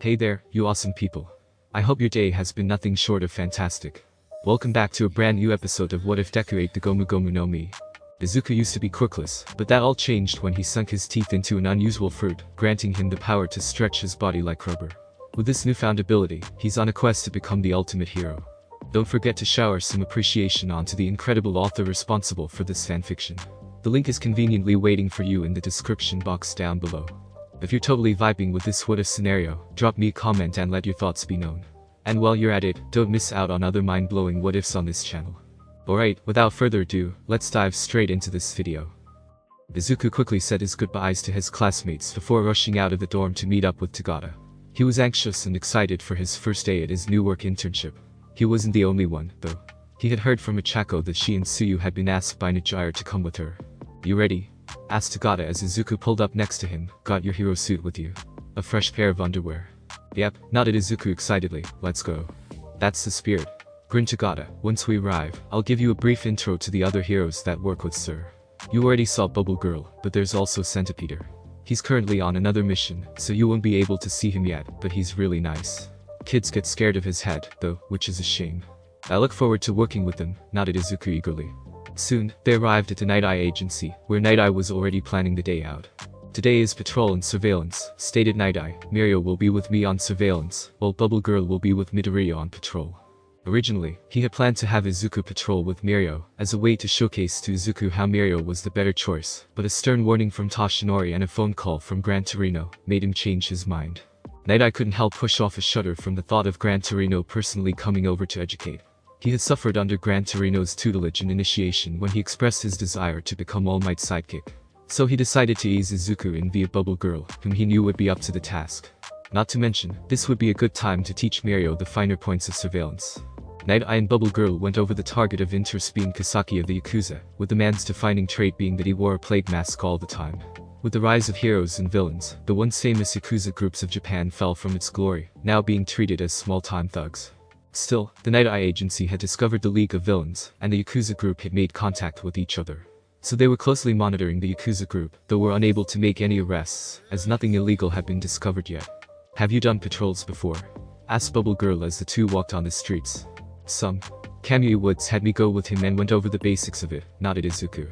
Hey there, you awesome people. I hope your day has been nothing short of fantastic. Welcome back to a brand new episode of What If Deku ate the Gomu Gomu no Mi. Izuku used to be quirkless, but that all changed when he sunk his teeth into an unusual fruit, granting him the power to stretch his body like rubber. With this newfound ability, he's on a quest to become the ultimate hero. Don't forget to shower some appreciation onto the incredible author responsible for this fanfiction. The link is conveniently waiting for you in the description box down below. If you're totally vibing with this what if scenario, drop me a comment and let your thoughts be known. And while you're at it, don't miss out on other mind-blowing what ifs on this channel. Alright, without further ado, let's dive straight into this video. Izuku quickly said his goodbyes to his classmates before rushing out of the dorm to meet up with Tagata. He was anxious and excited for his first day at his new work internship. He wasn't the only one, though. He had heard from Michako that she and Tsuyu had been asked by Nighteye to come with her. You ready? Asked Tagata as Izuku pulled up next to him. Got your hero suit with you? A fresh pair of underwear? Yep, nodded Izuku excitedly. Let's go. That's the spirit. Grinned Tagata. Once we arrive, I'll give you a brief intro to the other heroes that work with Sir. You already saw Bubble Girl, but there's also Centipeder. He's currently on another mission, so you won't be able to see him yet, but he's really nice. Kids get scared of his head, though, which is a shame. I look forward to working with them, nodded Izuku eagerly. Soon, they arrived at the Nighteye agency, where Nighteye was already planning the day out. Today is patrol and surveillance, stated Nighteye. Mirio will be with me on surveillance, while Bubble Girl will be with Midoriya on patrol. Originally, he had planned to have Izuku patrol with Mirio, as a way to showcase to Izuku how Mirio was the better choice, but a stern warning from Toshinori and a phone call from Gran Torino made him change his mind. Nighteye couldn't help push off a shudder from the thought of Gran Torino personally coming over to educate. He had suffered under Gran Torino's tutelage and initiation when he expressed his desire to become All Might's sidekick. So he decided to ease Izuku in via Bubble Girl, whom he knew would be up to the task. Not to mention, this would be a good time to teach Mirio the finer points of surveillance. Nighteye and Bubble Girl went over the target of interest being Chisaki of the Yakuza, with the man's defining trait being that he wore a plague mask all the time. With the rise of heroes and villains, the once famous Yakuza groups of Japan fell from its glory, now being treated as small-time thugs. Still, the Nighteye agency had discovered the League of Villains, and the Yakuza group had made contact with each other. So they were closely monitoring the Yakuza group, though were unable to make any arrests, as nothing illegal had been discovered yet. Have you done patrols before? Asked Bubble Girl as the two walked on the streets. Some. Kamui Woods had me go with him and went over the basics of it, nodded Izuku.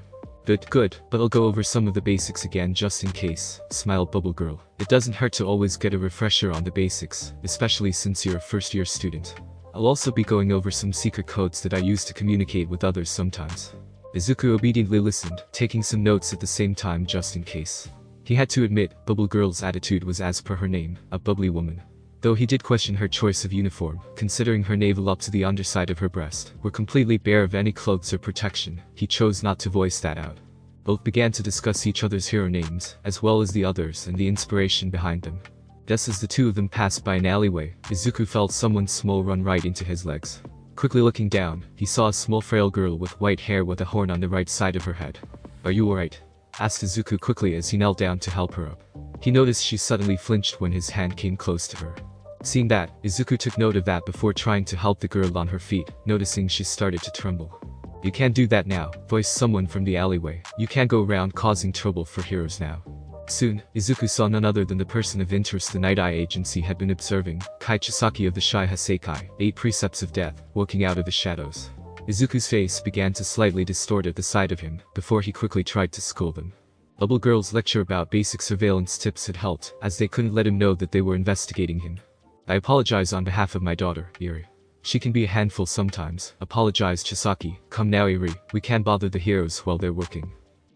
Good, but I'll go over some of the basics again just in case, smiled Bubble Girl. It doesn't hurt to always get a refresher on the basics, especially since you're a first-year student. I'll also be going over some secret codes that I use to communicate with others sometimes. Izuku obediently listened, taking some notes at the same time just in case. He had to admit, Bubble Girl's attitude was as per her name, a bubbly woman. Though he did question her choice of uniform, considering her navel up to the underside of her breast were completely bare of any clothes or protection, he chose not to voice that out. Both began to discuss each other's hero names, as well as the others and the inspiration behind them. Just as the two of them passed by an alleyway, Izuku felt someone small run right into his legs. Quickly looking down, he saw a small frail girl with white hair with a horn on the right side of her head. Are you alright? Asked Izuku quickly as he knelt down to help her up. He noticed she suddenly flinched when his hand came close to her. Seeing that, Izuku took note of that before trying to help the girl on her feet, noticing she started to tremble. You can't do that now, voiced someone from the alleyway. You can't go around causing trouble for heroes now. Soon, Izuku saw none other than the person of interest the Nighteye agency had been observing, Chisaki of the Shai Hasekai, 8 Precepts of Death, walking out of the shadows. Izuku's face began to slightly distort at the sight of him, before he quickly tried to scold them. Bubble Girl's lecture about basic surveillance tips had helped, as they couldn't let him know that they were investigating him. I apologize on behalf of my daughter, Eri. She can be a handful sometimes, apologized Chisaki. Come now Eri, we can't bother the heroes while they're working.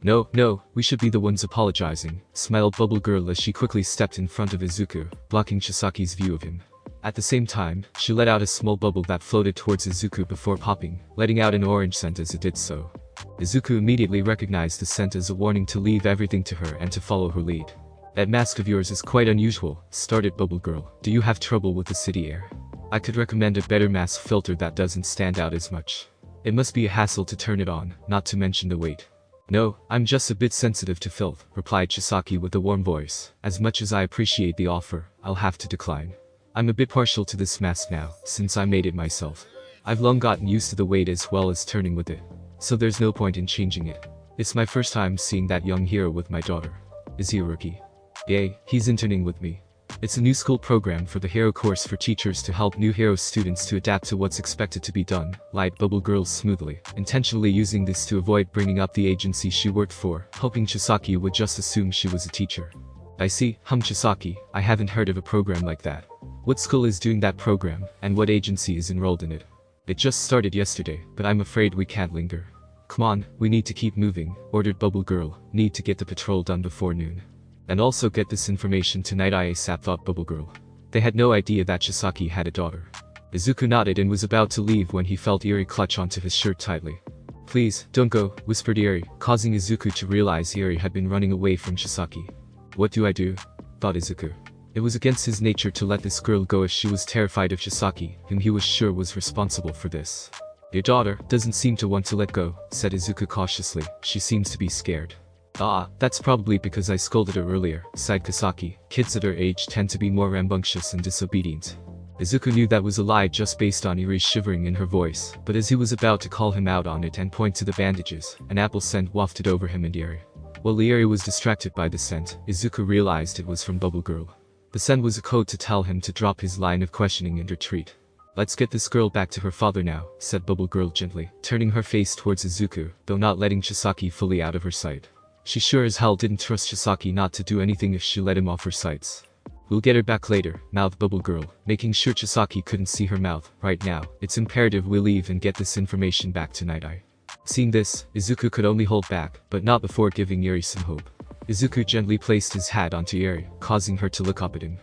No, we should be the ones apologizing, smiled Bubble Girl as she quickly stepped in front of Izuku, blocking Chisaki's view of him. At the same time, she let out a small bubble that floated towards Izuku before popping, letting out an orange scent as it did so. Izuku immediately recognized the scent as a warning to leave everything to her and to follow her lead. That mask of yours is quite unusual, started Bubble Girl. Do you have trouble with the city air? I could recommend a better mask filter that doesn't stand out as much. It must be a hassle to turn it on, not to mention the weight. No, I'm just a bit sensitive to filth, replied Chisaki with a warm voice. As much as I appreciate the offer, I'll have to decline. I'm a bit partial to this mask now, since I made it myself. I've long gotten used to the weight as well as turning with it, so there's no point in changing it. It's my first time seeing that young hero with my daughter. Is he a rookie? Yay, he's interning with me. It's a new school program for the hero course for teachers to help new hero students to adapt to what's expected to be done, lied Bubble Girl smoothly, intentionally using this to avoid bringing up the agency she worked for, hoping Chisaki would just assume she was a teacher. I see, Chisaki, I haven't heard of a program like that. What school is doing that program, and what agency is enrolled in it? It just started yesterday, but I'm afraid we can't linger. Come on, we need to keep moving, ordered Bubble Girl, need to get the patrol done before noon. And also get this information to Nighteye ASAP, thought Bubble Girl. They had no idea that Chisaki had a daughter. Izuku nodded and was about to leave when he felt Eri clutch onto his shirt tightly. Please, don't go, whispered Eri, causing Izuku to realize Eri had been running away from Chisaki. What do I do? Thought Izuku. It was against his nature to let this girl go as she was terrified of Chisaki, whom he was sure was responsible for this. Your daughter doesn't seem to want to let go, said Izuku cautiously, she seems to be scared. Ah, that's probably because I scolded her earlier, sighed Chisaki. Kids at her age tend to be more rambunctious and disobedient. Izuku knew that was a lie just based on Eri's shivering in her voice, but as he was about to call him out on it and point to the bandages, an apple scent wafted over him and Eri. While Eri was distracted by the scent, Izuku realized it was from Bubble Girl. The scent was a code to tell him to drop his line of questioning and retreat. Let's get this girl back to her father now, said Bubble Girl gently, turning her face towards Izuku, though not letting Chisaki fully out of her sight. She sure as hell didn't trust Chisaki not to do anything if she let him off her sights. We'll get her back later, mouthed Bubble Girl, making sure Chisaki couldn't see her mouth. Right now, it's imperative we leave and get this information back to Nighteye. Seeing this, Izuku could only hold back, but not before giving Eri some hope. Izuku gently placed his hat onto Eri, causing her to look up at him.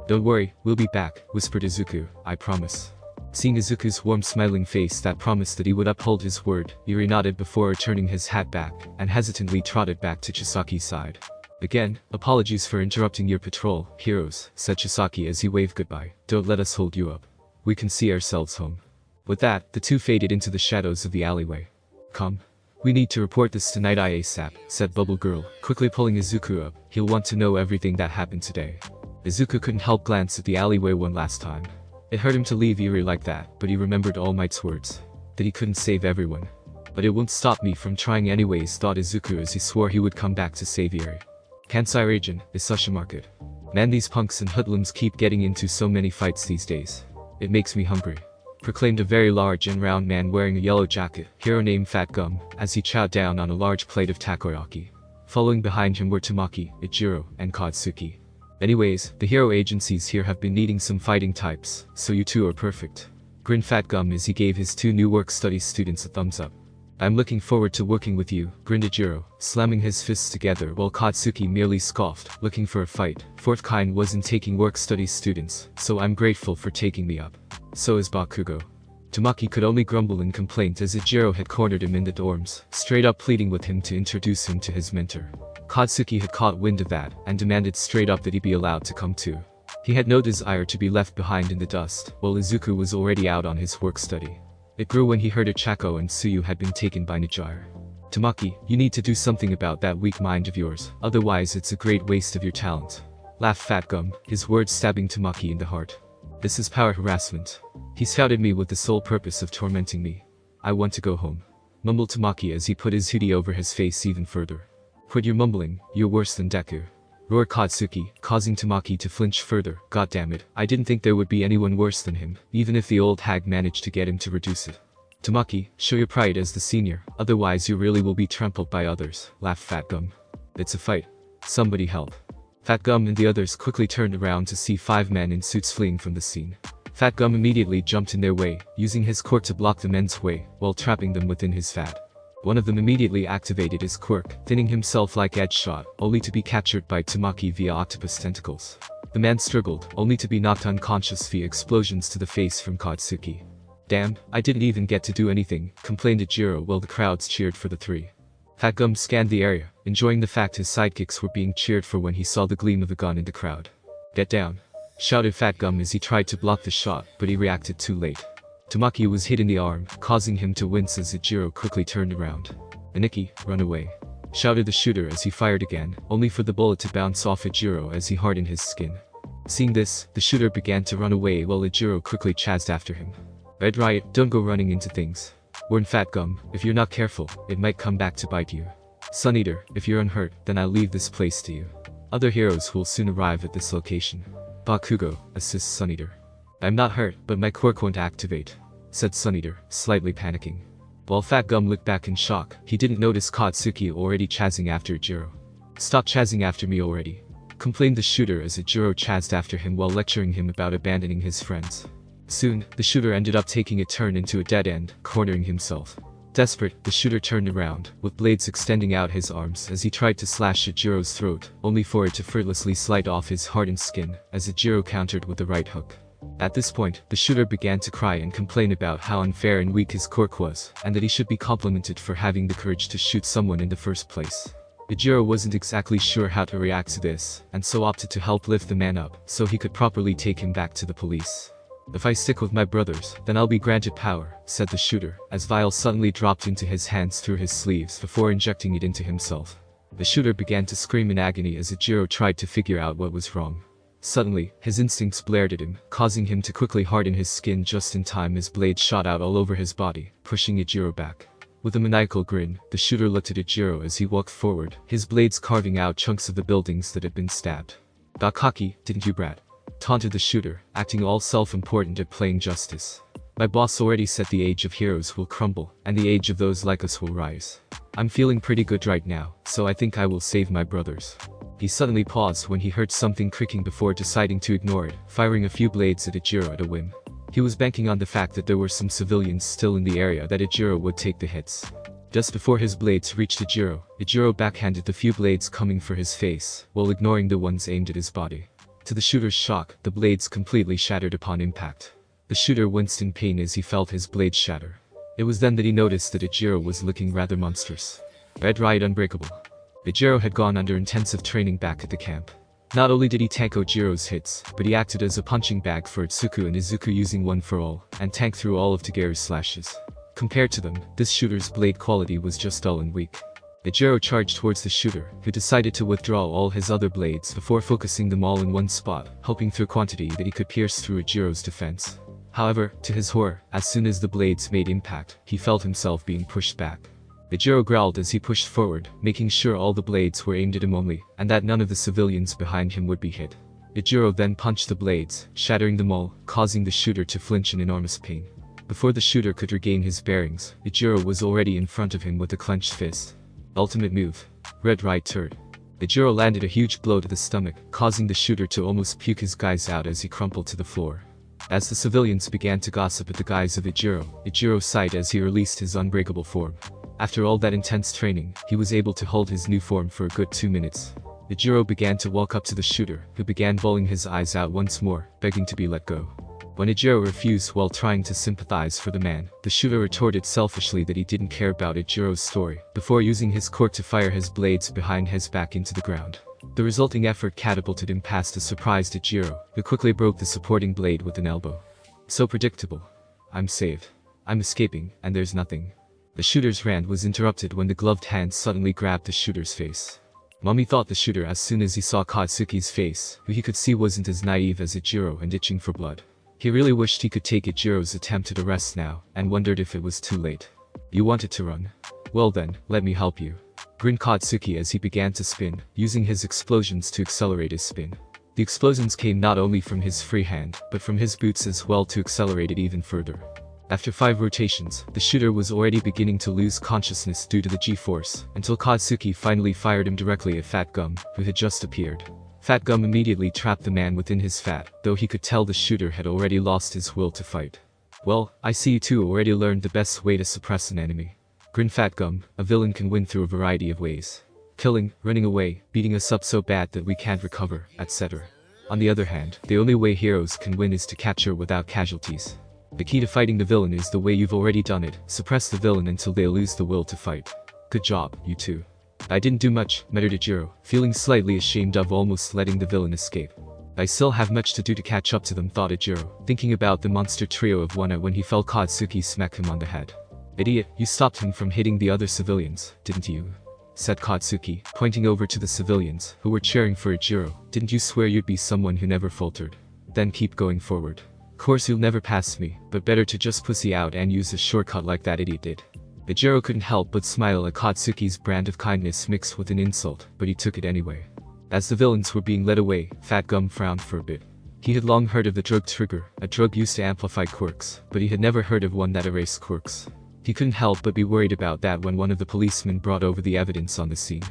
Don't worry, we'll be back, whispered Izuku, I promise. Seeing Izuku's warm smiling face that promised that he would uphold his word, Eri nodded before returning his hat back, and hesitantly trotted back to Chisaki's side. Again, apologies for interrupting your patrol, heroes, said Chisaki as he waved goodbye. Don't let us hold you up. We can see ourselves home. With that, the two faded into the shadows of the alleyway. Come. We need to report this to Nighteye ASAP, said Bubble Girl, quickly pulling Izuku up. He'll want to know everything that happened today. Izuku couldn't help glance at the alleyway one last time. It hurt him to leave Eri like that, but he remembered All Might's words. That he couldn't save everyone. But it won't stop me from trying anyways, thought Izuku as he swore he would come back to save Eri. Kansai region is such a market. Man, these punks and hoodlums keep getting into so many fights these days. It makes me hungry, proclaimed a very large and round man wearing a yellow jacket, hero named Fat Gum, as he chowed down on a large plate of takoyaki. Following behind him were Tamaki, Ichiro, and Katsuki. Anyways, the hero agencies here have been needing some fighting types, so you two are perfect. Grinned Fat Gum as he gave his two new work study students a thumbs up. I'm looking forward to working with you, grinned Ichiro, slamming his fists together while Katsuki merely scoffed, looking for a fight. Fourth kind wasn't taking work study students, so I'm grateful for taking me up. So is Bakugo. Tamaki could only grumble in complaint as Ichiro had cornered him in the dorms, straight up pleading with him to introduce him to his mentor. Katsuki had caught wind of that, and demanded straight up that he be allowed to come too. He had no desire to be left behind in the dust, while Izuku was already out on his work study. It grew when he heard Ochako and Tsuyu had been taken by Nighteye. Tamaki, you need to do something about that weak mind of yours, otherwise it's a great waste of your talent. Laughed Fat Gum, his words stabbing Tamaki in the heart. This is power harassment. He scouted me with the sole purpose of tormenting me. I want to go home. Mumbled Tamaki as he put his hoodie over his face even further. Quit your mumbling, you're worse than Deku. Roared Katsuki, causing Tamaki to flinch further. God damn it, I didn't think there would be anyone worse than him, even if the old hag managed to get him to reduce it. Tamaki, show your pride as the senior, otherwise you really will be trampled by others, laughed Fat Gum. It's a fight. Somebody help. Fat Gum and the others quickly turned around to see 5 men in suits fleeing from the scene. Fat Gum immediately jumped in their way, using his quirk to block the men's way, while trapping them within his fat. One of them immediately activated his quirk, thinning himself like Edge Shot, only to be captured by Tamaki via octopus tentacles. The man struggled, only to be knocked unconscious via explosions to the face from Katsuki. Damn, I didn't even get to do anything, complained Ichiro while the crowds cheered for the 3. Fat Gum scanned the area, enjoying the fact his sidekicks were being cheered for when he saw the gleam of a gun in the crowd. Get down, shouted Fat Gum as he tried to block the shot, but he reacted too late. Tamaki was hit in the arm, causing him to wince as Ichiro quickly turned around. Aniki, run away, shouted the shooter as he fired again, only for the bullet to bounce off Ichiro as he hardened his skin. Seeing this, the shooter began to run away while Ichiro quickly chased after him. Red Riot, don't go running into things, warned Fat Gum. If you're not careful, it might come back to bite you. Sun Eater, if you're unhurt, then I'll leave this place to you. Other heroes will soon arrive at this location. Bakugo, assist Suneater. I'm not hurt, but my quirk won't activate, said Suneater, slightly panicking. While Fat Gum looked back in shock, he didn't notice Katsuki already chazzing after Ijiro. Stop chazzing after me already, complained the shooter as Ijiro chazzed after him while lecturing him about abandoning his friends. Soon, the shooter ended up taking a turn into a dead end, cornering himself. Desperate, the shooter turned around, with blades extending out his arms as he tried to slash Ijiro's throat, only for it to effortlessly slide off his hardened skin, as Ijiro countered with the right hook. At this point, the shooter began to cry and complain about how unfair and weak his quirk was, and that he should be complimented for having the courage to shoot someone in the first place. Ijiro wasn't exactly sure how to react to this, and so opted to help lift the man up, so he could properly take him back to the police. If I stick with my brothers, then I'll be granted power, said the shooter, as vial suddenly dropped into his hands through his sleeves before injecting it into himself. The shooter began to scream in agony as Ijiro tried to figure out what was wrong. Suddenly, his instincts blared at him, causing him to quickly harden his skin just in time as blades shot out all over his body, pushing Ijiro back. With a maniacal grin, the shooter looked at Ijiro as he walked forward, his blades carving out chunks of the buildings that had been stabbed. Got cocky, didn't you, Brad? Taunted the shooter, acting all self-important at playing justice. My boss already said the age of heroes will crumble, and the age of those like us will rise. I'm feeling pretty good right now, so I think I will save my brothers. He suddenly paused when he heard something creaking before deciding to ignore it, firing a few blades at Ijiro at a whim. He was banking on the fact that there were some civilians still in the area that Ijiro would take the hits. Just before his blades reached Ijiro backhanded the few blades coming for his face, while ignoring the ones aimed at his body. To the shooter's shock, the blades completely shattered upon impact. The shooter winced in pain as he felt his blades shatter. It was then that he noticed that Ijiro was looking rather monstrous. Red Riot Unbreakable. Ijiro had gone under intensive training back at the camp. Not only did he tank Ijiro's hits, but he acted as a punching bag for Itsuku and Izuku using one for all, and tanked through all of Tageru's slashes. Compared to them, this shooter's blade quality was just dull and weak. Ijiro charged towards the shooter, who decided to withdraw all his other blades before focusing them all in one spot, hoping through quantity that he could pierce through Ijiro's defense. However, to his horror, as soon as the blades made impact, he felt himself being pushed back. Ijiro growled as he pushed forward, making sure all the blades were aimed at him only, and that none of the civilians behind him would be hit. Ijiro then punched the blades, shattering them all, causing the shooter to flinch in enormous pain. Before the shooter could regain his bearings, Ijiro was already in front of him with a clenched fist. Ultimate move. Red Right Turd. Ijiro landed a huge blow to the stomach, causing the shooter to almost puke his guys out as he crumpled to the floor. As the civilians began to gossip at the guise of Ijiro sighed as he released his unbreakable form. After all that intense training, he was able to hold his new form for a good 2 minutes. Ijiro began to walk up to the shooter, who began bawling his eyes out once more, begging to be let go. When Ijiro refused while trying to sympathize for the man, the shooter retorted selfishly that he didn't care about Ijiro's story, before using his quirk to fire his blades behind his back into the ground. The resulting effort catapulted him past the surprised Ijiro, who quickly broke the supporting blade with an elbow. So predictable. I'm saved. I'm escaping, and there's nothing. The shooter's rant was interrupted when the gloved hand suddenly grabbed the shooter's face. Mommy thought the shooter as soon as he saw Katsuki's face, who he could see wasn't as naive as Ijiro and itching for blood. He really wished he could take Ijiro's attempt at arrest now, and wondered if it was too late. You wanted to run? Well then, let me help you. Grinned Katsuki as he began to spin, using his explosions to accelerate his spin. The explosions came not only from his free hand, but from his boots as well to accelerate it even further. After 5 rotations, the shooter was already beginning to lose consciousness due to the G-force, until Katsuki finally fired him directly at Fat Gum, who had just appeared. Fat Gum immediately trapped the man within his fat, though he could tell the shooter had already lost his will to fight. Well, I see you two already learned the best way to suppress an enemy. Grinned Fat Gum, a villain can win through a variety of ways. Killing, running away, beating us up so bad that we can't recover, etc. On the other hand, the only way heroes can win is to capture without casualties. The key to fighting the villain is the way you've already done it, suppress the villain until they lose the will to fight. Good job, you two. I didn't do much, muttered Ijiro, feeling slightly ashamed of almost letting the villain escape. I still have much to do to catch up to them, thought Ijiro, thinking about the monster trio of Wana when he felt Katsuki smack him on the head. Idiot, you stopped him from hitting the other civilians, didn't you? Said Katsuki, pointing over to the civilians, who were cheering for Ijiro. Didn't you swear you'd be someone who never faltered? Then keep going forward. Course you'll never pass me, but better to just pussy out and use a shortcut like that idiot did. Ijiro couldn't help but smile at Katsuki's brand of kindness mixed with an insult, but he took it anyway. As the villains were being led away, Fat Gum frowned for a bit. He had long heard of the drug trigger, a drug used to amplify quirks, but he had never heard of one that erased quirks. He couldn't help but be worried about that when one of the policemen brought over the evidence on the scene.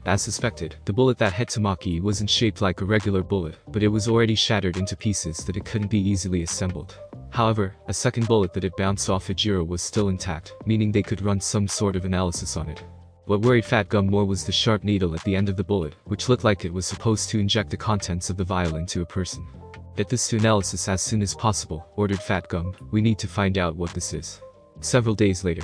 As suspected, the bullet that hit Tamaki wasn't shaped like a regular bullet, but it was already shattered into pieces that it couldn't be easily assembled. However, a second bullet that had bounced off Ijiro was still intact, meaning they could run some sort of analysis on it. What worried Fat Gum more was the sharp needle at the end of the bullet, which looked like it was supposed to inject the contents of the vial into a person. "Get this to analysis as soon as possible," ordered Fat Gum. "We need to find out what this is." Several days later,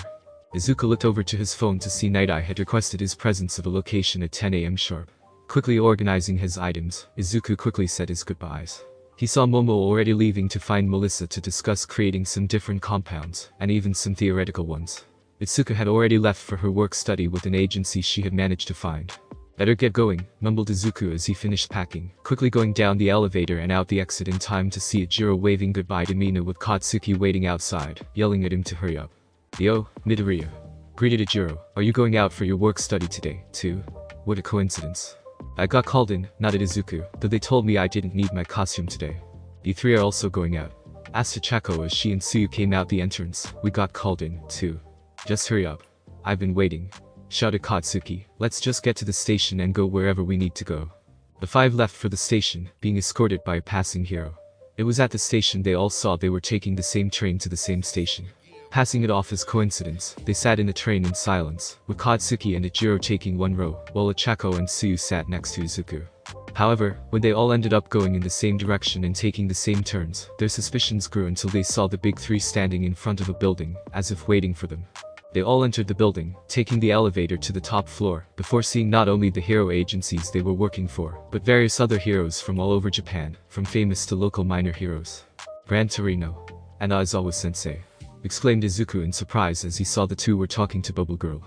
Izuku looked over to his phone to see Nighteye had requested his presence at a location at 10 AM sharp. Quickly organizing his items, Izuku quickly said his goodbyes. He saw Momo already leaving to find Melissa to discuss creating some different compounds, and even some theoretical ones. Izuku had already left for her work study with an agency she had managed to find. "Better get going," mumbled Izuku as he finished packing, quickly going down the elevator and out the exit in time to see Ijiro waving goodbye to Mina with Katsuki waiting outside, yelling at him to hurry up. "Yo, Midoriya," greeted Ijiro. "Are you going out for your work study today, too? What a coincidence. I got called in," nodded Izuku, "though they told me I didn't need my costume today." "You three are also going out?" asked Chako as she and Suyu came out the entrance. "We got called in, too." "Just hurry up. I've been waiting," shouted Katsuki. "Let's just get to the station and go wherever we need to go." The five left for the station, being escorted by a passing hero. It was at the station they all saw they were taking the same train to the same station. Passing it off as coincidence, they sat in the train in silence, with Katsuki and Ijiro taking one row, while Chako and Suyu sat next to Izuku. However, when they all ended up going in the same direction and taking the same turns, their suspicions grew until they saw the big three standing in front of a building, as if waiting for them. They all entered the building, taking the elevator to the top floor, before seeing not only the hero agencies they were working for, but various other heroes from all over Japan, from famous to local minor heroes. "Gran Torino. And Aizawa-sensei," exclaimed Izuku in surprise as he saw the two were talking to Bubble Girl.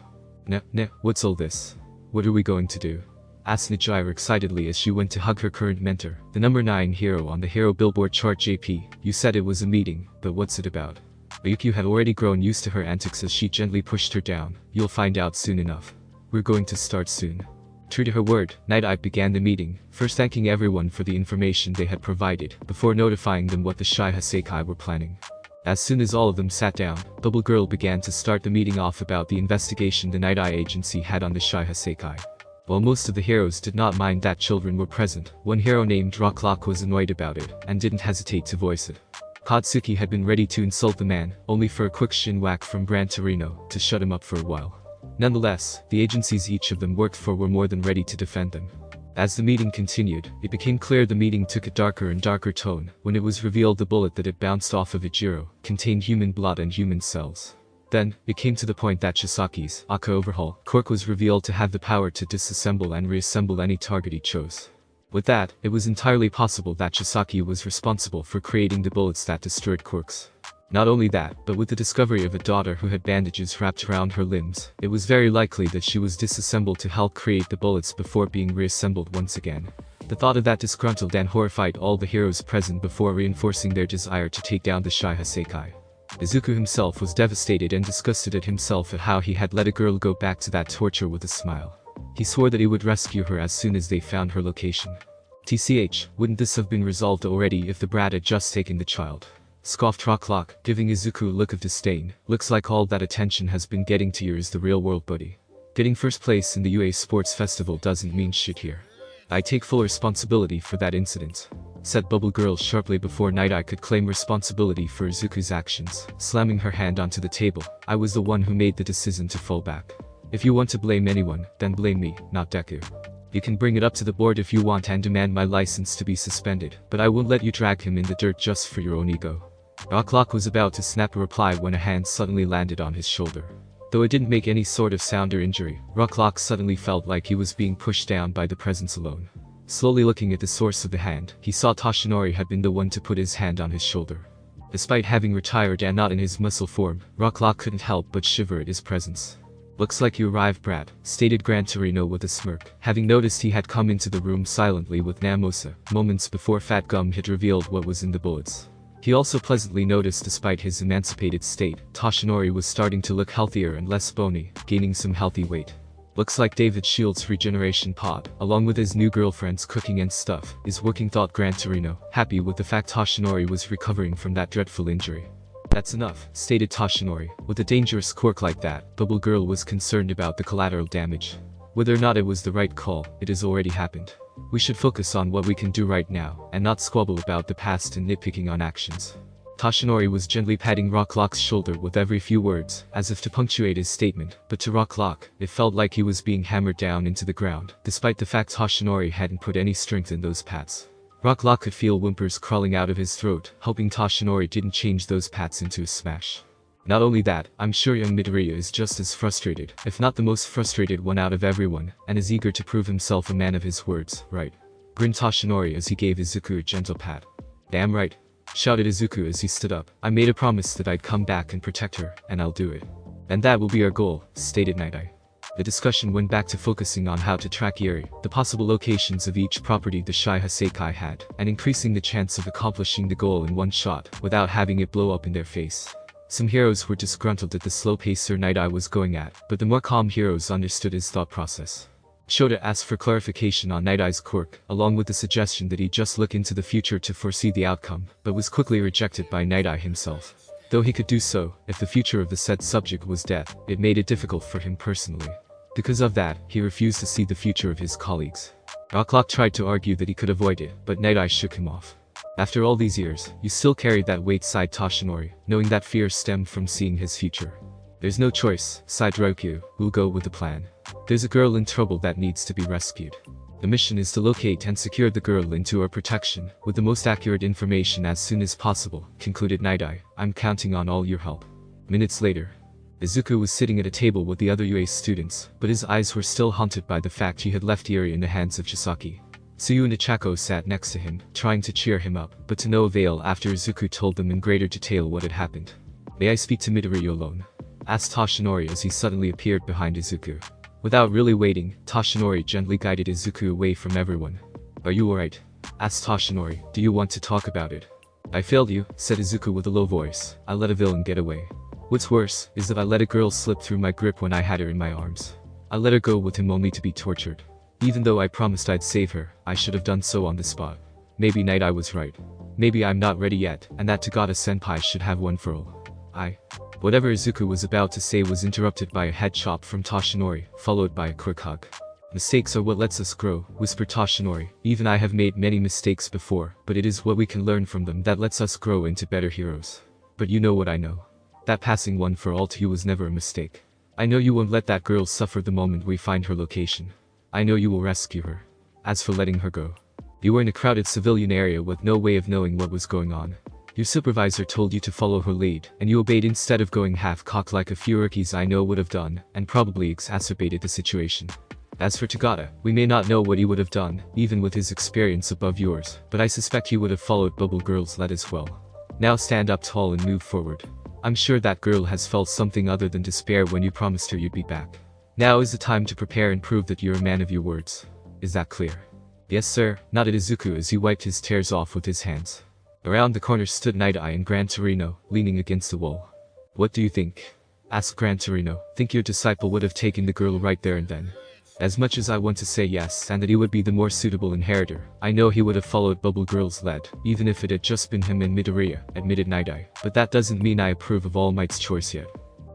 What's all this? What are we going to do?" asked Nighteye excitedly as she went to hug her current mentor, the number 9 hero on the hero billboard chart. "JP, you said it was a meeting, but what's it about?" Ryukyu had already grown used to her antics as she gently pushed her down. "You'll find out soon enough. We're going to start soon." True to her word, Nighteye began the meeting, first thanking everyone for the information they had provided, before notifying them what the Shai Hassaikai were planning. As soon as all of them sat down, Bubble Girl began to start the meeting off about the investigation the Nighteye agency had on the Shai Hassaikai. While most of the heroes did not mind that children were present, one hero named Rocklock was annoyed about it, and didn't hesitate to voice it. Katsuki had been ready to insult the man, only for a quick shin whack from Gran Torino to shut him up for a while. Nonetheless, the agencies each of them worked for were more than ready to defend them. As the meeting continued, it became clear the meeting took a darker and darker tone, when it was revealed the bullet that had bounced off of Ijiro contained human blood and human cells. Then, it came to the point that Chisaki's Aka Overhaul quirk was revealed to have the power to disassemble and reassemble any target he chose. With that, it was entirely possible that Chisaki was responsible for creating the bullets that destroyed quirks. Not only that, but with the discovery of a daughter who had bandages wrapped around her limbs, it was very likely that she was disassembled to help create the bullets before being reassembled once again. The thought of that disgruntled and horrified all the heroes present before reinforcing their desire to take down the Shai Hassaikai. Izuku himself was devastated and disgusted at himself at how he had let a girl go back to that torture with a smile. He swore that he would rescue her as soon as they found her location. TCH, wouldn't this have been resolved already if the brat had just taken the child? Scoffed Rocklock, giving Izuku a look of disdain. "Looks like all that attention has been getting to you is the real world, buddy. Getting first place in the UA Sports Festival doesn't mean shit here. I take full responsibility for that incident," said Bubble Girl sharply before Nighteye could claim responsibility for Izuku's actions, slamming her hand onto the table. "I was the one who made the decision to fall back. If you want to blame anyone, then blame me, not Deku. You can bring it up to the board if you want and demand my license to be suspended, but I won't let you drag him in the dirt just for your own ego." Rocklock was about to snap a reply when a hand suddenly landed on his shoulder. Though it didn't make any sort of sound or injury, Rocklock suddenly felt like he was being pushed down by the presence alone. Slowly looking at the source of the hand, he saw Toshinori had been the one to put his hand on his shoulder. Despite having retired and not in his muscle form, Rocklock couldn't help but shiver at his presence. "Looks like you arrived, brat," stated Gran Torino with a smirk, having noticed he had come into the room silently with Namosa, moments before Fat Gum had revealed what was in the bullets. He also pleasantly noticed despite his emancipated state, Toshinori was starting to look healthier and less bony, gaining some healthy weight. Looks like David Shield's regeneration pod, along with his new girlfriend's cooking and stuff, is working, thought Gran Torino, happy with the fact Toshinori was recovering from that dreadful injury. That's enough, stated Toshinori. With a dangerous quirk like that, Bubble Girl was concerned about the collateral damage. Whether or not it was the right call, it has already happened. We should focus on what we can do right now, and not squabble about the past and nitpicking on actions. Toshinori was gently patting Rocklock's shoulder with every few words, as if to punctuate his statement, but to Rocklock, it felt like he was being hammered down into the ground, despite the fact Toshinori hadn't put any strength in those pats. Rocklock could feel whimpers crawling out of his throat, hoping Toshinori didn't change those pats into a smash. Not only that, I'm sure young Midoriya is just as frustrated, if not the most frustrated one out of everyone, and is eager to prove himself a man of his words, right? Grinned Toshinori as he gave Izuku a gentle pat. Damn right, shouted Izuku as he stood up. I made a promise that I'd come back and protect her, and I'll do it. And that will be our goal, stated Nighteye. The discussion went back to focusing on how to track Eri, the possible locations of each property the Shy Hasekai had, and increasing the chance of accomplishing the goal in one shot, without having it blow up in their face. Some heroes were disgruntled at the slow pace Sir Nighteye was going at, but the more calm heroes understood his thought process. Shota asked for clarification on Nightaye's quirk, along with the suggestion that he just look into the future to foresee the outcome, but was quickly rejected by Nighteye himself. Though he could do so, if the future of the said subject was death, it made it difficult for him personally. Because of that, he refused to see the future of his colleagues. Rocklock tried to argue that he could avoid it, but Nighteye shook him off. After all these years, you still carried that weight, sighed Toshinori, knowing that fear stemmed from seeing his future. There's no choice, sighed Ryukyu, we'll go with the plan. There's a girl in trouble that needs to be rescued. The mission is to locate and secure the girl into our protection, with the most accurate information as soon as possible, concluded Nighteye. I'm counting on all your help. Minutes later, Izuku was sitting at a table with the other UA students, but his eyes were still haunted by the fact he had left Eri in the hands of Chisaki. Tsuyu and Ichako sat next to him, trying to cheer him up, but to no avail after Izuku told them in greater detail what had happened. May I speak to Midoriya alone? Asked Toshinori as he suddenly appeared behind Izuku. Without really waiting, Toshinori gently guided Izuku away from everyone. Are you alright? Asked Toshinori. Do you want to talk about it? I failed you, said Izuku with a low voice. I let a villain get away. What's worse, is that I let a girl slip through my grip when I had her in my arms. I let her go with him only to be tortured. Even though I promised I'd save her, I should have done so on the spot. Maybe Nighteye was right. Maybe I'm not ready yet, and that Tagata-senpai should have one for all. Whatever Izuku was about to say was interrupted by a head chop from Toshinori, followed by a quick hug. Mistakes are what lets us grow, whispered Toshinori. Even I have made many mistakes before, but it is what we can learn from them that lets us grow into better heroes. But you know what I know. That passing one for all to you was never a mistake. I know you won't let that girl suffer the moment we find her location. I know you will rescue her. As for letting her go, you were in a crowded civilian area with no way of knowing what was going on. Your supervisor told you to follow her lead, and you obeyed instead of going half-cocked like a few rookies I know would have done, and probably exacerbated the situation. As for Tagata, we may not know what he would have done, even with his experience above yours, but I suspect he would have followed Bubble Girl's lead as well. Now stand up tall and move forward. I'm sure that girl has felt something other than despair when you promised her you'd be back. Now is the time to prepare and prove that you're a man of your words. Is that clear? Yes sir, nodded Izuku as he wiped his tears off with his hands. Around the corner stood Nighteye and Gran Torino, leaning against the wall. What do you think? Asked Gran Torino. Think your disciple would have taken the girl right there and then? As much as I want to say yes and that he would be the more suitable inheritor, I know he would have followed Bubble Girl's lead, even if it had just been him and Midoriya, admitted Nighteye. But that doesn't mean I approve of All Might's choice yet.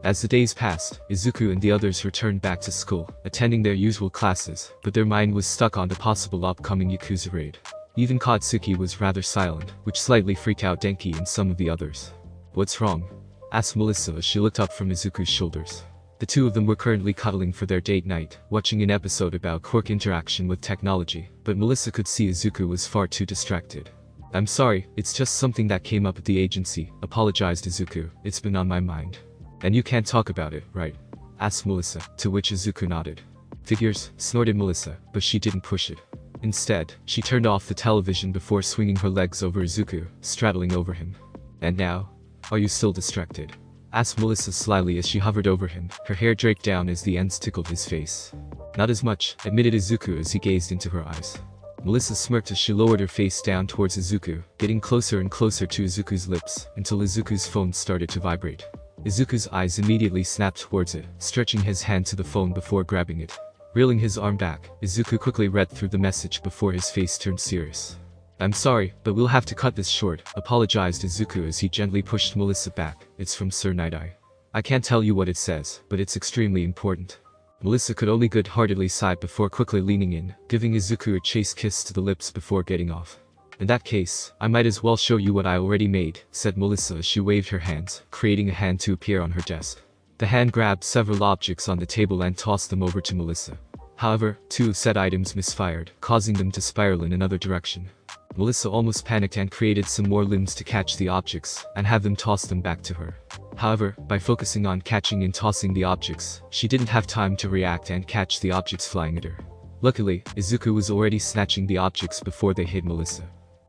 As the days passed, Izuku and the others returned back to school, attending their usual classes, but their mind was stuck on the possible upcoming Yakuza raid. Even Katsuki was rather silent, which slightly freaked out Denki and some of the others. What's wrong? Asked Melissa as she looked up from Izuku's shoulders. The two of them were currently cuddling for their date night, watching an episode about quirk interaction with technology, but Melissa could see Izuku was far too distracted. I'm sorry, it's just something that came up at the agency, apologized Izuku. It's been on my mind. And you can't talk about it, right? Asked Melissa, to which Izuku nodded. Figures, snorted Melissa, but she didn't push it. Instead, she turned off the television before swinging her legs over Izuku, straddling over him. And now? Are you still distracted? Asked Melissa slyly as she hovered over him, her hair draped down as the ends tickled his face. Not as much, admitted Izuku as he gazed into her eyes. Melissa smirked as she lowered her face down towards Izuku, getting closer and closer to Izuku's lips, until Izuku's phone started to vibrate. Izuku's eyes immediately snapped towards it, stretching his hand to the phone before grabbing it. Reeling his arm back, Izuku quickly read through the message before his face turned serious. "I'm sorry, but we'll have to cut this short," apologized Izuku as he gently pushed Melissa back. "It's from Sir Nighteye. I can't tell you what it says, but it's extremely important." Melissa could only good-heartedly sigh before quickly leaning in, giving Izuku a chaste kiss to the lips before getting off. "In that case, I might as well show you what I already made," said Melissa as she waved her hands, creating a hand to appear on her desk. The hand grabbed several objects on the table and tossed them over to Melissa. However, 2 of said items misfired, causing them to spiral in another direction. Melissa almost panicked and created some more limbs to catch the objects, and have them toss them back to her. However, by focusing on catching and tossing the objects, she didn't have time to react and catch the objects flying at her. Luckily, Izuku was already snatching the objects before they hit Melissa.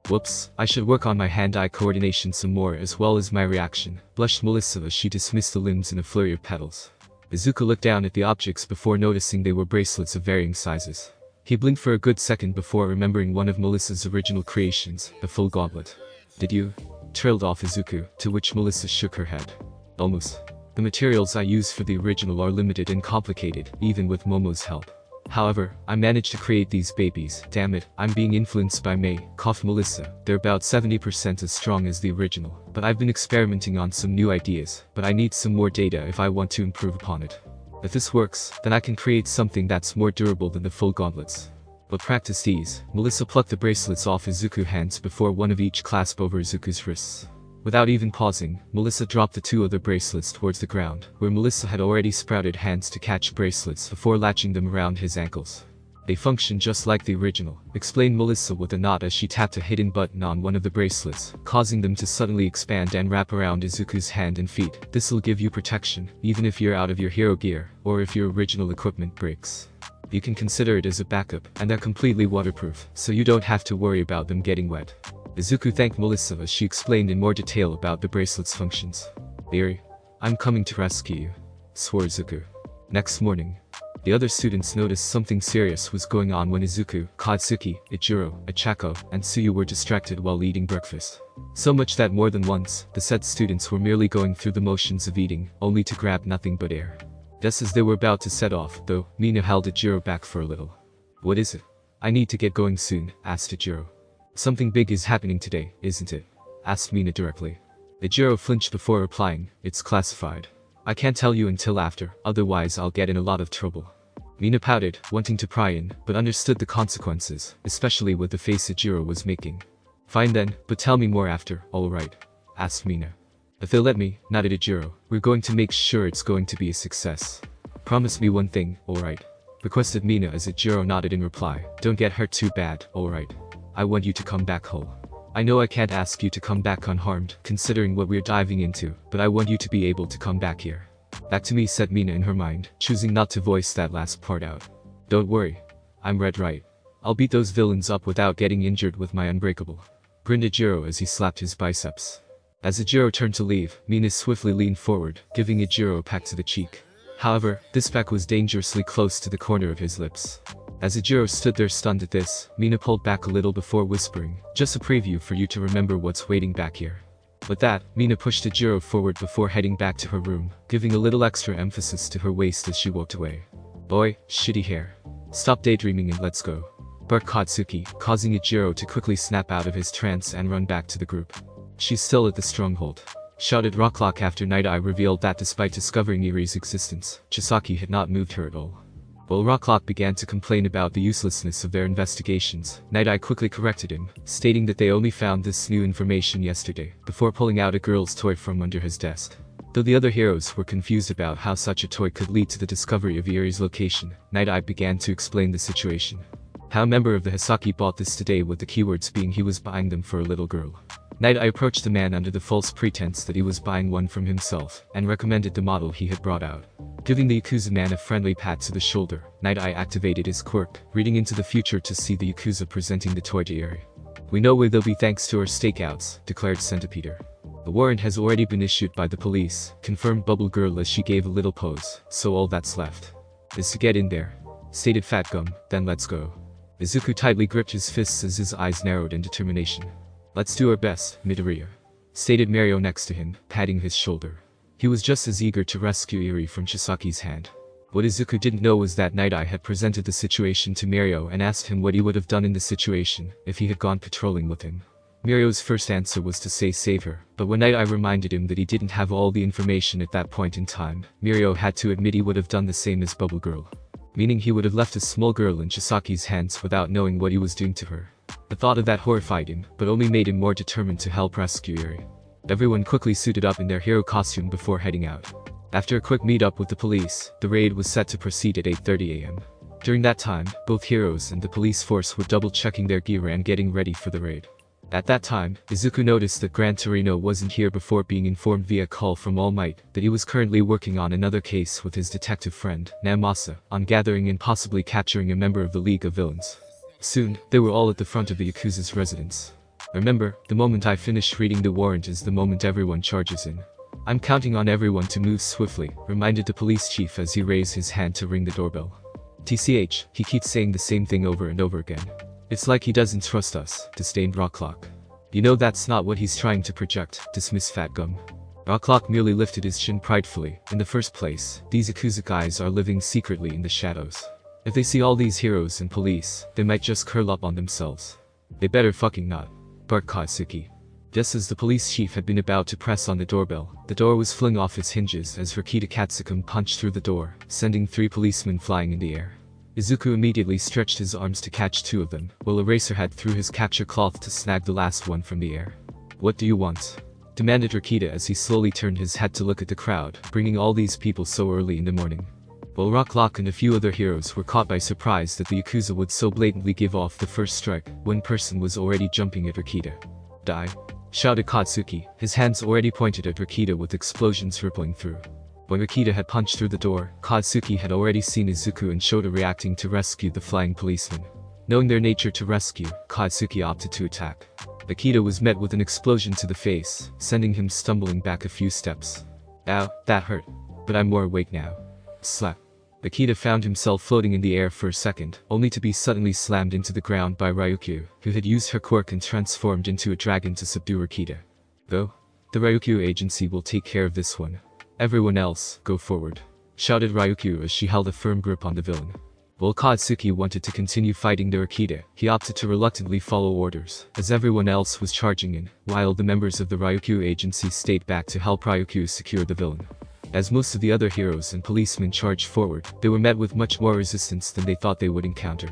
"Whoops, I should work on my hand-eye coordination some more as well as my reaction," blushed Melissa as she dismissed the limbs in a flurry of petals. Izuku looked down at the objects before noticing they were bracelets of varying sizes. He blinked for a good second before remembering one of Melissa's original creations, the full gauntlet. "Did you?" trailed off Izuku, to which Melissa shook her head. "Almost. The materials I used for the original are limited and complicated, even with Momo's help. However, I managed to create these babies. Damn it, I'm being influenced by May," coughed Melissa. "They're about 70% as strong as the original, but I've been experimenting on some new ideas, but I need some more data if I want to improve upon it. If this works, then I can create something that's more durable than the full gauntlets." But practice these. Melissa plucked the bracelets off Izuku's hands before one of each clasped over Izuku's wrists. Without even pausing, Melissa dropped the 2 other bracelets towards the ground, where Melissa had already sprouted hands to catch bracelets before latching them around his ankles. "They function just like the original," explained Melissa with a nod as she tapped a hidden button on one of the bracelets, causing them to suddenly expand and wrap around Izuku's hand and feet. "This'll give you protection, even if you're out of your hero gear, or if your original equipment breaks. You can consider it as a backup, and they're completely waterproof, so you don't have to worry about them getting wet." Izuku thanked Melissa as she explained in more detail about the bracelet's functions. "Leary, I'm coming to rescue you," swore Izuku. Next morning, the other students noticed something serious was going on when Izuku, Katsuki, Ichiro, Achako, and Tsuyu were distracted while eating breakfast. So much that more than once, the said students were merely going through the motions of eating, only to grab nothing but air. Just as they were about to set off, though, Mina held Ichiro back for a little. "What is it?" "I need to get going soon," asked Ichiro. "Something big is happening today, isn't it?" asked Mina directly. Ichiro flinched before replying, "It's classified. I can't tell you until after, otherwise I'll get in a lot of trouble." Mina pouted, wanting to pry in, but understood the consequences, especially with the face Ichiro was making. "Fine then, but tell me more after, alright?" asked Mina. "If they'll let me," nodded Ichiro, "we're going to make sure it's going to be a success. Promise me one thing, alright?" requested Mina as Ichiro nodded in reply. "Don't get hurt too bad, alright? I want you to come back whole. I know I can't ask you to come back unharmed, considering what we're diving into, but I want you to be able to come back here. Back to me," said Mina in her mind, choosing not to voice that last part out. "Don't worry. I'm red right. I'll beat those villains up without getting injured with my unbreakable," grinned Ichiro as he slapped his biceps. As Ichiro turned to leave, Mina swiftly leaned forward, giving Ichiro a peck to the cheek. However, this peck was dangerously close to the corner of his lips. As Ichiro stood there stunned at this, Mina pulled back a little before whispering, "Just a preview for you to remember what's waiting back here." With that, Mina pushed Ichiro forward before heading back to her room, giving a little extra emphasis to her waist as she walked away. "Boy, shitty hair. Stop daydreaming and let's go," barked Katsuki, causing Ichiro to quickly snap out of his trance and run back to the group. "She's still at the stronghold," shouted Rocklock after Nighteye revealed that despite discovering Eri's existence, Chisaki had not moved her at all. While Rocklock began to complain about the uselessness of their investigations, Nighteye quickly corrected him, stating that they only found this new information yesterday, before pulling out a girl's toy from under his desk. Though the other heroes were confused about how such a toy could lead to the discovery of Eri's location, Nighteye began to explain the situation. How a member of the Hisaki bought this today, with the keywords being he was buying them for a little girl. Nighteye approached the man under the false pretense that he was buying one from himself, and recommended the model he had brought out. Giving the Yakuza man a friendly pat to the shoulder, Nighteye activated his quirk, reading into the future to see the Yakuza presenting the toy to Eri. "We know where they'll be thanks to our stakeouts," declared Centipeder. "A warrant has already been issued by the police," confirmed Bubble Girl as she gave a little pose, "so all that's left is to get in there," stated Fat Gum. "Then let's go." Izuku tightly gripped his fists as his eyes narrowed in determination. "Let's do our best, Midoriya," stated Mario next to him, patting his shoulder. He was just as eager to rescue Eri from Chisaki's hand. What Izuku didn't know was that Nighteye had presented the situation to Mirio and asked him what he would have done in the situation if he had gone patrolling with him. Mirio's first answer was to say save her, but when Nighteye reminded him that he didn't have all the information at that point in time, Mirio had to admit he would have done the same as Bubble Girl. Meaning he would have left a small girl in Chisaki's hands without knowing what he was doing to her. The thought of that horrified him, but only made him more determined to help rescue Yuri. Everyone quickly suited up in their hero costume before heading out. After a quick meet-up with the police, the raid was set to proceed at 8:30 AM. During that time, both heroes and the police force were double-checking their gear and getting ready for the raid. At that time, Izuku noticed that Gran Torino wasn't here before being informed via call from All Might that he was currently working on another case with his detective friend, Namasa, on gathering and possibly capturing a member of the League of Villains. Soon, they were all at the front of the Yakuza's residence. Remember, the moment I finish reading the warrant is the moment everyone charges in. I'm counting on everyone to move swiftly, reminded the police chief as he raised his hand to ring the doorbell. TCH, he keeps saying the same thing over and over again. It's like he doesn't trust us, disdained Rocklock. You know that's not what he's trying to project, dismissed Fat Gum. Rocklock merely lifted his chin pridefully. In the first place, these Yakuza guys are living secretly in the shadows. If they see all these heroes and police, they might just curl up on themselves. They better fucking not, barked Katsuki. Just as the police chief had been about to press on the doorbell, the door was flung off its hinges as Rikita Katsukum punched through the door, sending 3 policemen flying in the air. Izuku immediately stretched his arms to catch 2 of them, while Eraserhead threw his capture cloth to snag the last one from the air. What do you want? Demanded Rikita as he slowly turned his head to look at the crowd, bringing all these people so early in the morning. While Rocklock and a few other heroes were caught by surprise that the Yakuza would so blatantly give off the first strike, one person was already jumping at Rikita. Die! Shouted Katsuki, his hands already pointed at Rikita with explosions rippling through. When Rikita had punched through the door, Katsuki had already seen Izuku and Shota reacting to rescue the flying policeman. Knowing their nature to rescue, Katsuki opted to attack. Rikita was met with an explosion to the face, sending him stumbling back a few steps. Ow, that hurt. But I'm more awake now. Slap. Rikita found himself floating in the air for a second, only to be suddenly slammed into the ground by Ryukyu, who had used her quirk and transformed into a dragon to subdue Rikita. Though, the Ryukyu agency will take care of this one. Everyone else, go forward, shouted Ryukyu as she held a firm grip on the villain. While Katsuki wanted to continue fighting the Rikita, he opted to reluctantly follow orders, as everyone else was charging in, while the members of the Ryukyu agency stayed back to help Ryukyu secure the villain. As most of the other heroes and policemen charged forward, they were met with much more resistance than they thought they would encounter.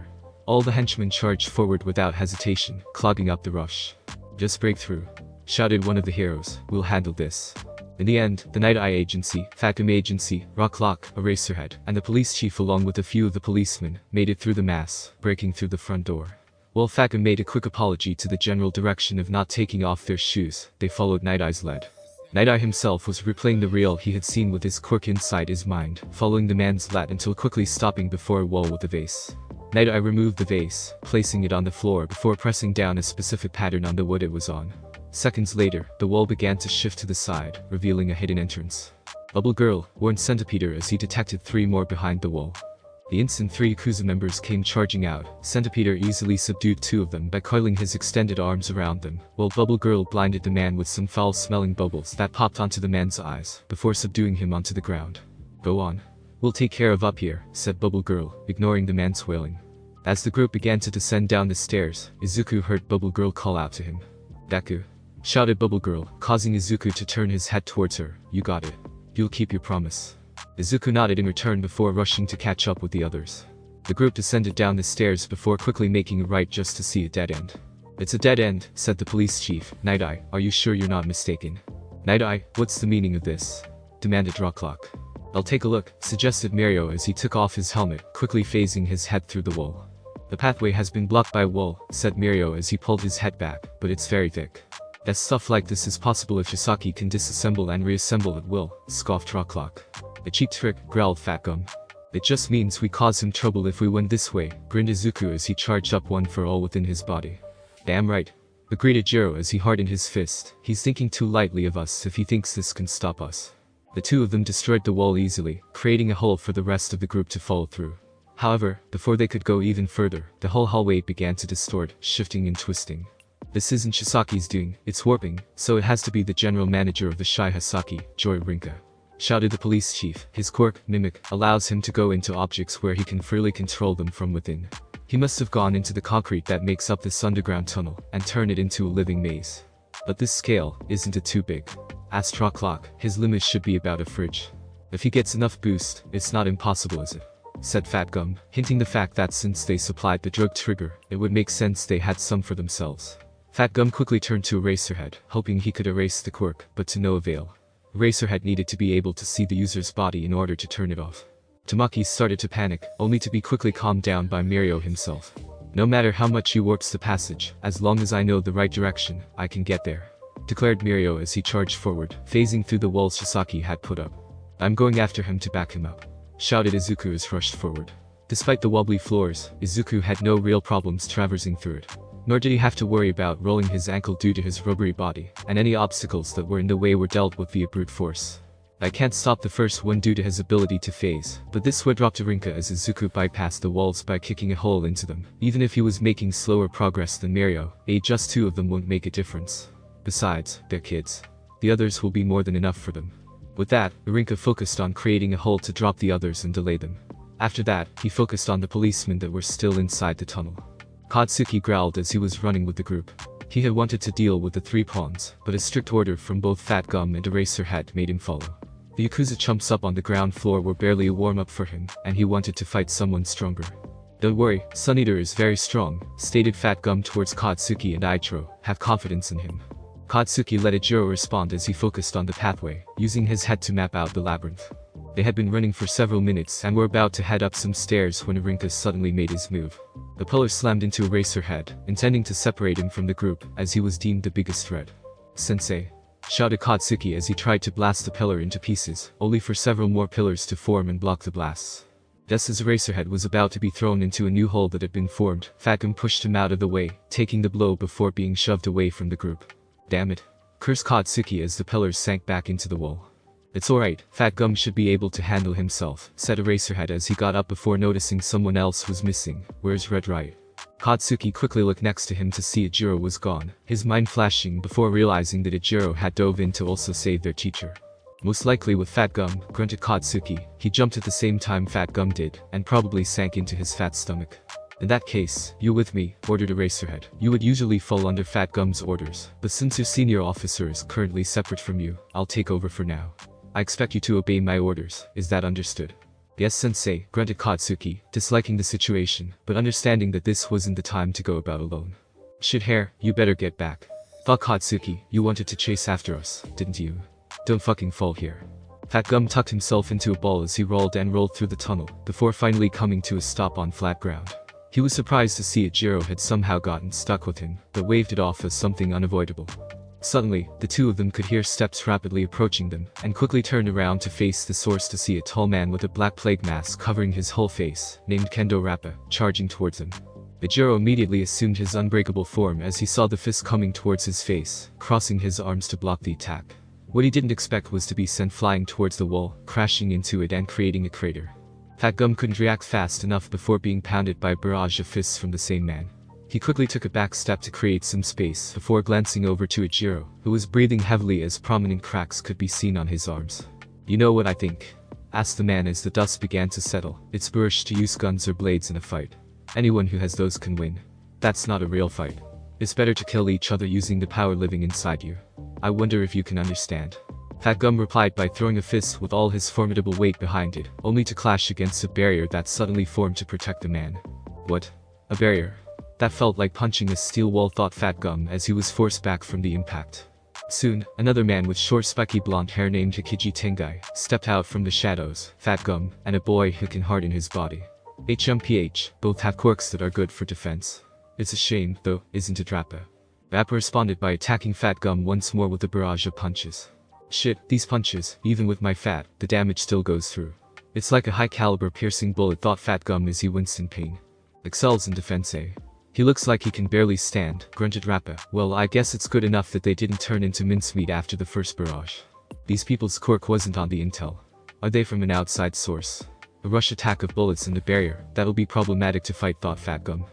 All the henchmen charged forward without hesitation, clogging up the rush. Just break through, shouted one of the heroes, we'll handle this. In the end, the Nighteye agency, Fatgum agency, Rocklock, Eraserhead, and the police chief along with a few of the policemen, made it through the mass, breaking through the front door. While Fatgum made a quick apology to the general direction of not taking off their shoes, they followed Nightaye's lead. Nighteye himself was replaying the reel he had seen with his quirk inside his mind, following the man's lead until quickly stopping before a wall with a vase. Nighteye removed the vase, placing it on the floor before pressing down a specific pattern on the wood it was on. Seconds later, the wall began to shift to the side, revealing a hidden entrance. Bubble Girl warned Centipeder as he detected 3 more behind the wall. The instant 3 Yakuza members came charging out, Centipeder easily subdued 2 of them by coiling his extended arms around them, while Bubble Girl blinded the man with some foul-smelling bubbles that popped onto the man's eyes, before subduing him onto the ground. Go on. We'll take care of up here, said Bubble Girl, ignoring the man's wailing. As the group began to descend down the stairs, Izuku heard Bubble Girl call out to him. Deku, shouted Bubble Girl, causing Izuku to turn his head towards her. You got it. You'll keep your promise. Izuku nodded in return before rushing to catch up with the others. The group descended down the stairs before quickly making a right just to see a dead end. It's a dead end, said the police chief. Nighteye, are you sure you're not mistaken? Nighteye, what's the meaning of this? Demanded Rocklock. I'll take a look, suggested Mirio as he took off his helmet, quickly phasing his head through the wall. The pathway has been blocked by a wall, said Mirio as he pulled his head back, but it's very thick. That stuff like this is possible if Chisaki can disassemble and reassemble at will, scoffed Rocklock. A cheap trick, growled Fatgum. It just means we cause him trouble if we win this way, grinned Izuku as he charged up one for all within his body. Damn right, agreed Jiro as he hardened his fist. He's thinking too lightly of us if he thinks this can stop us. The 2 of them destroyed the wall easily, creating a hole for the rest of the group to follow through. However, before they could go even further, the whole hallway began to distort, shifting and twisting. This isn't Chisaki's doing, it's warping, so it has to be the general manager of the Shai Hasaki, Joy Rinka. shouted the police chief. His quirk, Mimic, allows him to go into objects where he can freely control them from within. He must have gone into the concrete that makes up this underground tunnel and turn it into a living maze. But this scale isn't it too big? Astra clock, his limit should be about a fridge. If he gets enough boost, it's not impossible, is it? Said Fat Gum, hinting the fact that since they supplied the drug trigger, it would make sense they had some for themselves. Fat Gum quickly turned to Eraserhead, hoping he could erase the quirk, but to no avail. Eraserhead needed to be able to see the user's body in order to turn it off. Tamaki started to panic, only to be quickly calmed down by Mirio himself. No matter how much he warps the passage, as long as I know the right direction, I can get there, declared Mirio as he charged forward, phasing through the walls Chisaki had put up. I'm going after him to back him up, shouted Izuku as rushed forward. Despite the wobbly floors, Izuku had no real problems traversing through it. Nor did he have to worry about rolling his ankle due to his rubbery body, and any obstacles that were in the way were dealt with via brute force. I can't stop the first one due to his ability to phase, but this would drop to Rinka as Izuku bypassed the walls by kicking a hole into them. Even if he was making slower progress than Mirio, just two of them won't make a difference. Besides, they're kids. The others will be more than enough for them. With that, Rinka focused on creating a hole to drop the others and delay them. After that, he focused on the policemen that were still inside the tunnel. Katsuki growled as he was running with the group. He had wanted to deal with the three pawns, but a strict order from both Fat Gum and Eraserhead made him follow. The Yakuza chumps up on the ground floor were barely a warm-up for him, and he wanted to fight someone stronger. Don't worry, Sun Eater is very strong, stated Fat Gum towards Katsuki and Ichiro. Have confidence in him. Katsuki let Ijiro respond as he focused on the pathway, using his head to map out the labyrinth. They had been running for several minutes and were about to head up some stairs when Rinka suddenly made his move. The pillar slammed into Eraserhead, intending to separate him from the group, as he was deemed the biggest threat. Sensei, shouted Katsuki as he tried to blast the pillar into pieces, only for several more pillars to form and block the blasts. Just as Eraserhead was about to be thrown into a new hole that had been formed, Fat Gum pushed him out of the way, taking the blow before being shoved away from the group. Damn it, cursed Katsuki as the pillars sank back into the wall. It's alright, Fat Gum should be able to handle himself, said Eraserhead as he got up before noticing someone else was missing. Where's Red Right? Katsuki quickly looked next to him to see Ijiro was gone, his mind flashing before realizing that Ijiro had dove in to also save their teacher. Most likely with Fat Gum, grunted Katsuki. He jumped at the same time Fat Gum did, and probably sank into his fat stomach. In that case, you with me, ordered Eraserhead. You would usually fall under Fat Gum's orders, but since your senior officer is currently separate from you, I'll take over for now. I expect you to obey my orders, is that understood? Yes, sensei, grunted Katsuki, disliking the situation, but understanding that this wasn't the time to go about alone. Shit hair, you better get back. Thought Katsuki, you wanted to chase after us, didn't you? Don't fucking fall here. Fat Gum tucked himself into a ball as he rolled and rolled through the tunnel, before finally coming to a stop on flat ground. He was surprised to see Ijiro had somehow gotten stuck with him, but waved it off as something unavoidable. Suddenly, the two of them could hear steps rapidly approaching them, and quickly turned around to face the source to see a tall man with a black plague mask covering his whole face, named Kendo Rappa, charging towards him. Ijiro immediately assumed his unbreakable form as he saw the fist coming towards his face, crossing his arms to block the attack. What he didn't expect was to be sent flying towards the wall, crashing into it and creating a crater. Fat Gum couldn't react fast enough before being pounded by a barrage of fists from the same man. He quickly took a back step to create some space before glancing over to Ijiro, who was breathing heavily as prominent cracks could be seen on his arms. You know what I think? Asked the man as the dust began to settle. It's boorish to use guns or blades in a fight. Anyone who has those can win. That's not a real fight. It's better to kill each other using the power living inside you. I wonder if you can understand. Fat Gum replied by throwing a fist with all his formidable weight behind it, only to clash against a barrier that suddenly formed to protect the man. What? A barrier? That felt like punching a steel wall, thought Fat Gum as he was forced back from the impact. Soon, another man with short spiky blonde hair named Hikiji Tengai stepped out from the shadows, Fat Gum, and a boy who can harden his body. HMPH, both have quirks that are good for defense. It's a shame, though, isn't it, Rappa? Rappa responded by attacking Fat Gum once more with a barrage of punches. Shit, these punches, even with my fat, the damage still goes through. It's like a high-caliber piercing bullet, thought Fat Gum as he winced in pain. Excels in defense, eh? He looks like he can barely stand, grunted Rappa. Well, I guess it's good enough that they didn't turn into mincemeat after the first barrage. These people's quirk wasn't on the intel. Are they from an outside source? A rush attack of bullets in the barrier, that'll be problematic to fight, thought Fat Gum.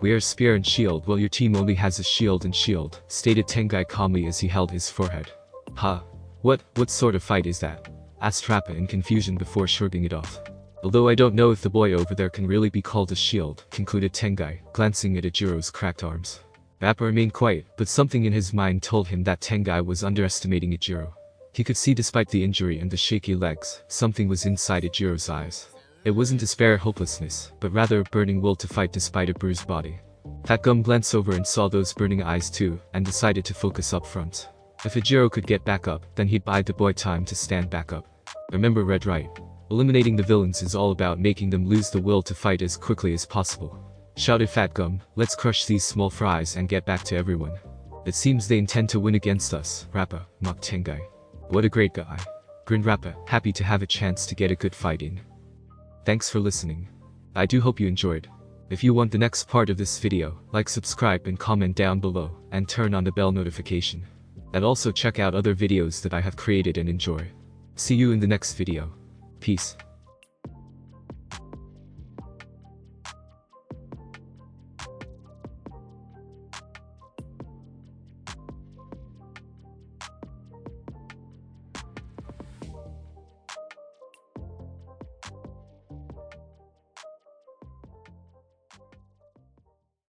We are spear and shield while your team only has a shield and shield, stated Tengai calmly as he held his forehead. Huh? What sort of fight is that? asked Rappa in confusion before shrugging it off. Although I don't know if the boy over there can really be called a shield, concluded Tengai, glancing at Ijiro's cracked arms. Rappa remained quiet, but something in his mind told him that Tengai was underestimating Ijiro. He could see despite the injury and the shaky legs, something was inside Ijiro's eyes. It wasn't despair or hopelessness, but rather a burning will to fight despite a bruised body. Fat Gum glanced over and saw those burning eyes too, and decided to focus up front. If Ijiro could get back up, then he'd buy the boy time to stand back up. Remember Red right? Eliminating the villains is all about making them lose the will to fight as quickly as possible. Shouted Fat Gum, let's crush these small fries and get back to everyone. It seems they intend to win against us, Rappa, mocked Tengai. What a great guy. Grinned Rappa, happy to have a chance to get a good fight in. Thanks for listening. I do hope you enjoyed. If you want the next part of this video, like, subscribe and comment down below, and turn on the bell notification. And also check out other videos that I have created and enjoy. See you in the next video. Peace.